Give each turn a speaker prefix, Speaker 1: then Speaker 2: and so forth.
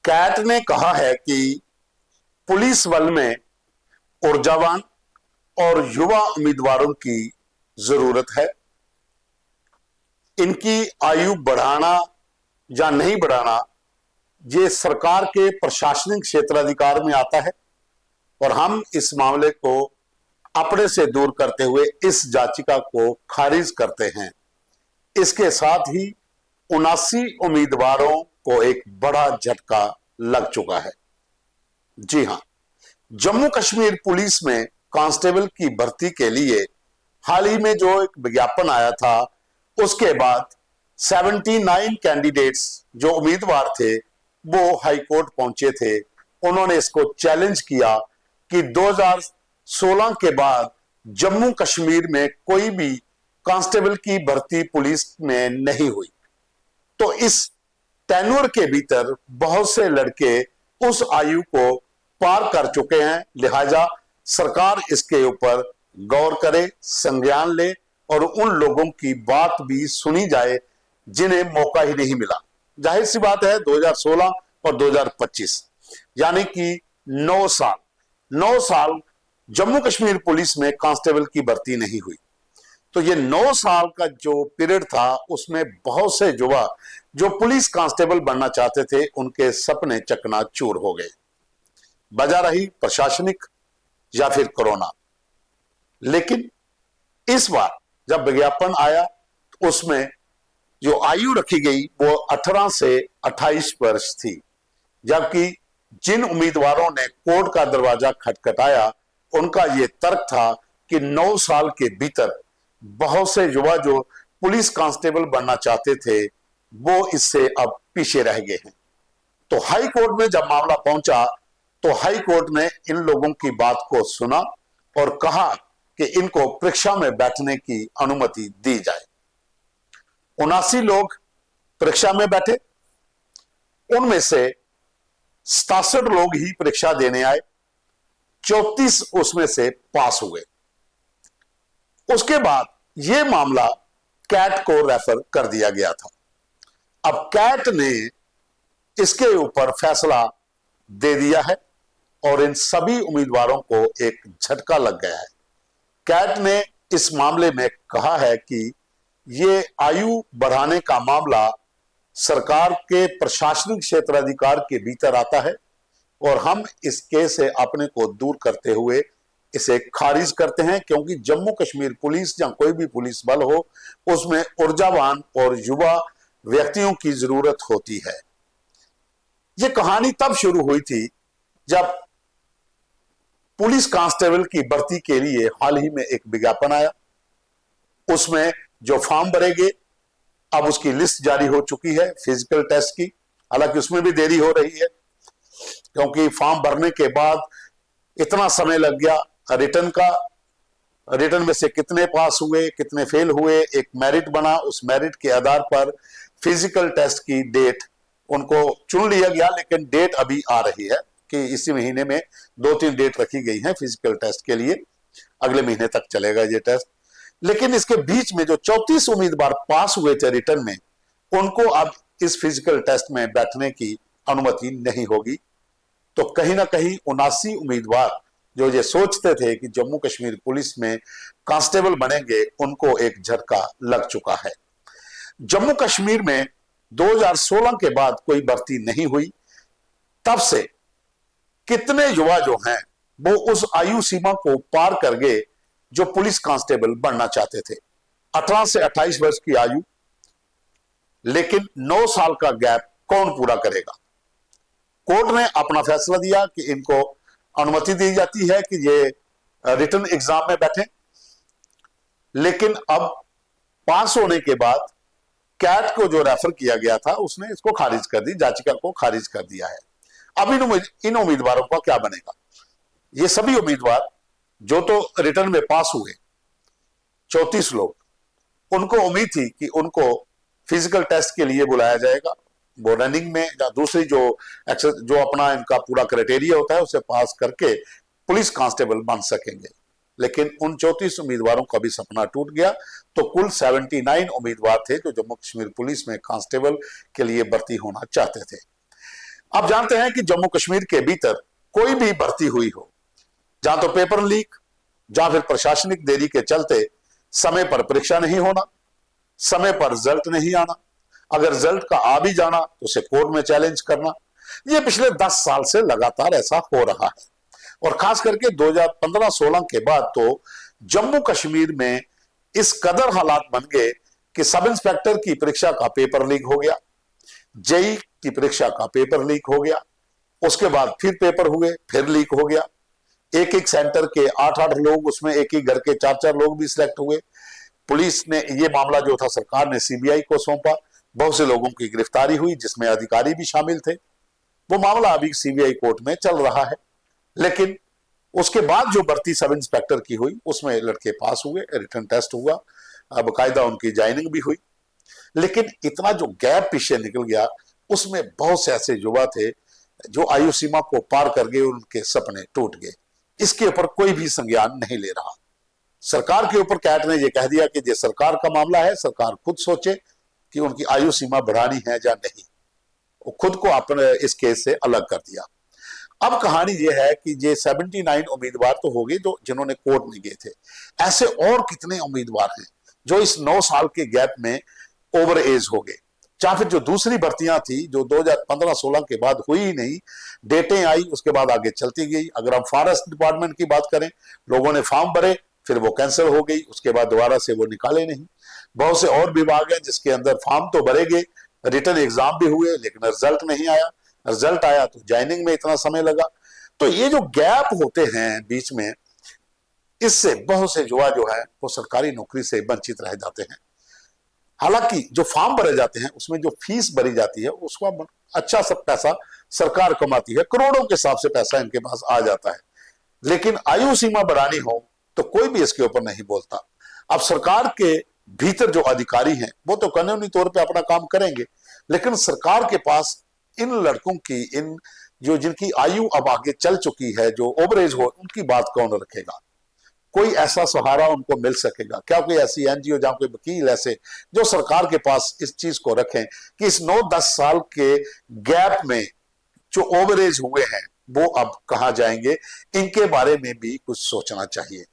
Speaker 1: Cat ने कहा है कि पुलिस बल में ऊर्जावान और युवा उम्मीदवारों की जरूरत है। इनकी आयु बढ़ाना या नहीं बढ़ाना ये सरकार के प्रशासनिक क्षेत्राधिकार में आता है और हम इस मामले को अपने से दूर करते हुए इस याचिका को खारिज करते हैं। इसके साथ ही 79 उम्मीदवारों को एक बड़ा झटका लग चुका है। जी हां, जम्मू कश्मीर पुलिस में कांस्टेबल की भर्ती के लिए हाल ही में जो एक विज्ञापन आया था, उसके बाद 79 कैंडिडेट्स जो उम्मीदवार थे वो हाईकोर्ट पहुंचे थे। उन्होंने इसको चैलेंज किया कि 2016 के बाद जम्मू कश्मीर में कोई भी कांस्टेबल की भर्ती पुलिस में नहीं हुई। तो इस टेन्योर के भीतर बहुत से लड़के उस आयु को पार कर चुके हैं, लिहाजा सरकार इसके ऊपर गौर करे, संज्ञान ले और उन लोगों की बात भी सुनी जाए जिन्हें मौका ही नहीं मिला। जाहिर सी बात है 2016 और 2025 यानी कि 9 साल जम्मू कश्मीर पुलिस में कांस्टेबल की भर्ती नहीं हुई। तो ये 9 साल का जो पीरियड था उसमें बहुत से युवा जो पुलिस कांस्टेबल बनना चाहते थे उनके सपने चकनाचूर हो गए। वजह रही प्रशासनिक या फिर कोरोना। लेकिन इस बार जब विज्ञापन आया तो उसमें जो आयु रखी गई वो 18 से 28 वर्ष थी, जबकि जिन उम्मीदवारों ने कोर्ट का दरवाजा खटखटाया उनका यह तर्क था कि 9 साल के भीतर बहुत से युवा जो पुलिस कांस्टेबल बनना चाहते थे वो इससे अब पीछे रह गए हैं। तो हाई कोर्ट में जब मामला पहुंचा तो हाई कोर्ट ने इन लोगों की बात को सुना और कहा कि इनको परीक्षा में बैठने की अनुमति दी जाए। 79 लोग परीक्षा में बैठे, उनमें से 67 लोग ही परीक्षा देने आए, 34 उसमें से पास हुए। उसके बाद यह मामला कैट को रेफर कर दिया गया था। अब कैट ने इसके ऊपर फैसला दे दिया है और इन सभी उम्मीदवारों को एक झटका लग गया है। कैट ने इस मामले में कहा है कि ये आयु बढ़ाने का मामला सरकार के प्रशासनिक क्षेत्राधिकार के भीतर आता है और हम इस केस से अपने को दूर करते हुए इसे खारिज करते हैं, क्योंकि जम्मू कश्मीर पुलिस या कोई भी पुलिस बल हो उसमें ऊर्जावान और युवा व्यक्तियों की जरूरत होती है। यह कहानी तब शुरू हुई थी जब पुलिस कांस्टेबल की भर्ती के लिए हाल ही में एक विज्ञापन आया। उसमें जो फॉर्म भरेंगे अब उसकी लिस्ट जारी हो चुकी है फिजिकल टेस्ट की। हालांकि उसमें भी देरी हो रही है क्योंकि फॉर्म भरने के बाद इतना समय लग गया। रिटर्न में से कितने पास हुए कितने फेल हुए, एक मेरिट बना, उस मेरिट के आधार पर फिजिकल टेस्ट की डेट उनको चुन लिया गया। लेकिन डेट अभी आ रही है कि इसी महीने में 2-3 डेट रखी गई है फिजिकल टेस्ट के लिए, अगले महीने तक चलेगा ये टेस्ट। लेकिन इसके बीच में जो 34 उम्मीदवार पास हुए थे रिटर्न में, उनको अब इस फिजिकल टेस्ट में बैठने की अनुमति नहीं होगी। तो कहीं ना कहीं 79 उम्मीदवार जो ये सोचते थे कि जम्मू कश्मीर पुलिस में कांस्टेबल बनेंगे, उनको एक झटका लग चुका है। जम्मू कश्मीर में 2016 के बाद कोई भर्ती नहीं हुई। तब से कितने युवा जो हैं वो उस आयु सीमा को पार कर गए जो पुलिस कांस्टेबल बनना चाहते थे। 18 से 28 वर्ष की आयु, लेकिन 9 साल का गैप कौन पूरा करेगा? कोर्ट ने अपना फैसला दिया कि इनको अनुमति दी जाती है कि ये रिटन एग्जाम में बैठे। लेकिन अब पास होने के बाद कैट को जो रेफर किया गया था उसने इसको खारिज कर दी, याचिका को खारिज कर दिया है। अब इन उम्मीदवारों का क्या बनेगा? ये सभी उम्मीदवार जो तो रिटर्न में पास हुए 34 लोग, उनको उम्मीद थी कि उनको फिजिकल टेस्ट के लिए बुलाया जाएगा। वो रनिंग में या दूसरी जो अपना इनका पूरा क्राइटेरिया होता है उसे पास करके पुलिस कांस्टेबल बन सकेंगे। लेकिन उन 34 उम्मीदवारों का भी सपना टूट गया। तो कुल 79 उम्मीदवार थे जो जम्मू कश्मीर पुलिस में कांस्टेबल के लिए भर्ती होना चाहते थे। आप जानते हैं कि जम्मू कश्मीर के भीतर कोई भी भर्ती हुई हो, जहां तो पेपर लीक, जहां फिर प्रशासनिक देरी के चलते समय पर परीक्षा नहीं होना, समय पर रिजल्ट नहीं आना, अगर रिजल्ट का आ भी जाना तो उसे कोर्ट में चैलेंज करना, यह पिछले 10 साल से लगातार ऐसा हो रहा है। और खास करके 2015-16 के बाद तो जम्मू कश्मीर में इस कदर हालात बन गए कि सब इंस्पेक्टर की परीक्षा का पेपर लीक हो गया, जेई की परीक्षा का पेपर लीक हो गया, उसके बाद फिर पेपर हुए, फिर लीक हो गया। एक एक सेंटर के 8-8 लोग, उसमें एक ही घर के 4-4 लोग भी सिलेक्ट हुए। पुलिस ने ये मामला जो था सरकार ने सीबीआई को सौंपा, बहुत से लोगों की गिरफ्तारी हुई जिसमें अधिकारी भी शामिल थे। वो मामला अभी सीबीआई कोर्ट में चल रहा है। लेकिन उसके बाद जो भर्ती सब इंस्पेक्टर की हुई उसमें लड़के पास हुए, रिटर्न टेस्ट हुआ, बाकायदा उनकी ज्वाइनिंग भी हुई। लेकिन इतना जो गैप पीछे निकल गया, उसमें बहुत से ऐसे युवा थे जो आयु सीमा को पार कर गए, उनके सपने टूट गए। इसके ऊपर कोई भी संज्ञान नहीं ले रहा। सरकार के ऊपर कैट ने यह कह दिया कि ये सरकार का मामला है, सरकार खुद सोचे कि उनकी आयु सीमा बढ़ानी है या नहीं। वो खुद को अपने इस केस से अलग कर दिया। अब कहानी यह है कि ये 79 उम्मीदवार तो हो गए जो जिन्होंने कोर्ट में गए थे। ऐसे और कितने उम्मीदवार हैं जो इस 9 साल के गैप में ओवर एज हो गए। या फिर जो दूसरी भर्तियां थी जो 2015-16 के बाद हुई ही नहीं, डेटें आई, उसके बाद आगे चलती गई। अगर हम फॉरेस्ट डिपार्टमेंट की बात करें, लोगों ने फॉर्म भरे, फिर वो कैंसिल हो गई, उसके बाद दोबारा से वो निकाले नहीं। बहुत से और विभाग हैं जिसके अंदर फॉर्म तो भरे गए, रिटन एग्जाम भी हुए, लेकिन रिजल्ट नहीं आया। रिजल्ट आया तो ज्वाइनिंग में इतना समय लगा। तो ये जो गैप होते हैं बीच में, इससे बहुत से युवा जो है वो सरकारी नौकरी से वंचित रह जाते हैं। हालांकि जो फॉर्म भरे जाते हैं उसमें जो फीस भरी जाती है उसका अच्छा सब पैसा सरकार कमाती है, करोड़ों के हिसाब से पैसा इनके पास आ जाता है। लेकिन आयु सीमा बढ़ानी हो तो कोई भी इसके ऊपर नहीं बोलता। अब सरकार के भीतर जो अधिकारी हैं वो तो कानूनी तौर पे अपना काम करेंगे, लेकिन सरकार के पास इन लड़कों की, इन जो जिनकी आयु अब आगे चल चुकी है, जो ओवरेज हो, उनकी बात कौन रखेगा? कोई ऐसा सहारा उनको मिल सकेगा क्या? कोई ऐसी एनजीओ जहां कोई वकील ऐसे जो सरकार के पास इस चीज को रखें कि इस 9-10 साल के गैप में जो ओवरेज हुए हैं वो अब कहां जाएंगे? इनके बारे में भी कुछ सोचना चाहिए।